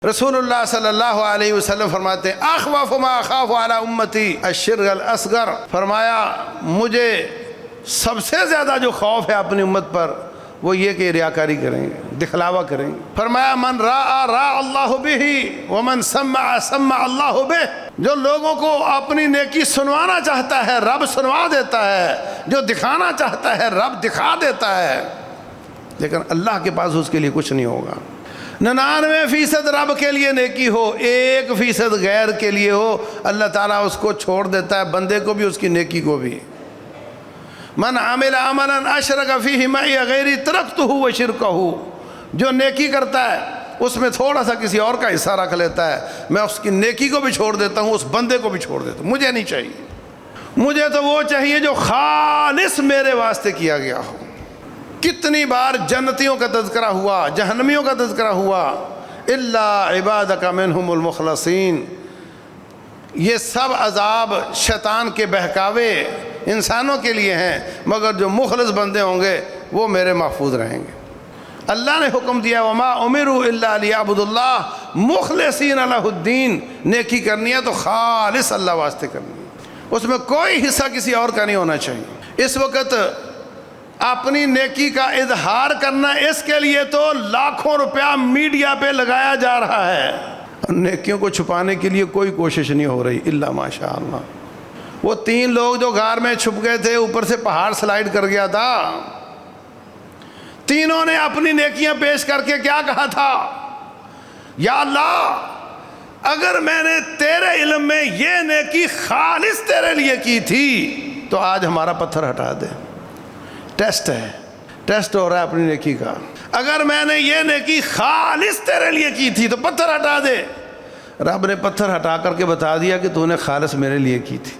رسول اللہ صلی اللہ علیہ وسلم فرماتے ہیں اخوف ما اخاف علی امتی الشرک الاصغر، فرمایا مجھے سب سے زیادہ جو خوف ہے اپنی امت پر وہ یہ کہ ریاکاری کریں گے، دکھلاوا کریں گے۔ فرمایا من راء راء اللہ بہ ومن سمع سمع اللہ بہ، جو لوگوں کو اپنی نیکی سنوانا چاہتا ہے رب سنوا دیتا ہے، جو دکھانا چاہتا ہے رب دکھا دیتا ہے، لیکن اللہ کے پاس اس کے لیے کچھ نہیں ہوگا۔ 99% رب کے لیے نیکی ہو، 1% غیر کے لیے ہو، اللہ تعالیٰ اس کو چھوڑ دیتا ہے، بندے کو بھی اس کی نیکی کو بھی۔ من عمل عملا اشرک فیہ معی غیری ترکتہ وشرکہ، جو نیکی کرتا ہے اس میں تھوڑا سا کسی اور کا حصہ رکھ لیتا ہے، میں اس کی نیکی کو بھی چھوڑ دیتا ہوں، اس بندے کو بھی چھوڑ دیتا ہوں۔ مجھے نہیں چاہیے، مجھے تو وہ چاہیے جو خالص میرے واسطے کیا گیا ہو۔ کتنی بار جنتیوں کا تذکرہ ہوا، جہنمیوں کا تذکرہ ہوا، الا عبادک منہم المخلصین۔ یہ سب عذاب شیطان کے بہکاوے انسانوں کے لیے ہیں، مگر جو مخلص بندے ہوں گے وہ میرے محفوظ رہیں گے۔ اللہ نے حکم دیا وما امروا الا لیعبدوا اللہ مخلصین لہ الدین، نیکی کرنی ہے تو خالص اللہ واسطے کرنی ہے، اس میں کوئی حصہ کسی اور کا نہیں ہونا چاہیے۔ اس وقت اپنی نیکی کا اظہار کرنا، اس کے لیے تو لاکھوں روپیہ میڈیا پہ لگایا جا رہا ہے، نیکیوں کو چھپانے کے لیے کوئی کوشش نہیں ہو رہی الا ماشاء اللہ۔ وہ 3 لوگ جو غار میں چھپ گئے تھے، اوپر سے پہاڑ سلائیڈ کر گیا تھا، تینوں نے اپنی نیکیاں پیش کر کے کیا کہا تھا؟ یا اللہ اگر میں نے تیرے علم میں یہ نیکی خالص تیرے لیے کی تھی تو آج ہمارا پتھر ہٹا دے۔ ٹیسٹ ہے، ٹیسٹ ہو رہا ہے اپنی نیکی کا۔ اگر میں نے یہ نیکی خالص تیرے لیے کی تھی تو پتھر ہٹا دے۔ رب نے پتھر ہٹا کر کے بتا دیا کہ تو نے خالص میرے لیے کی تھی۔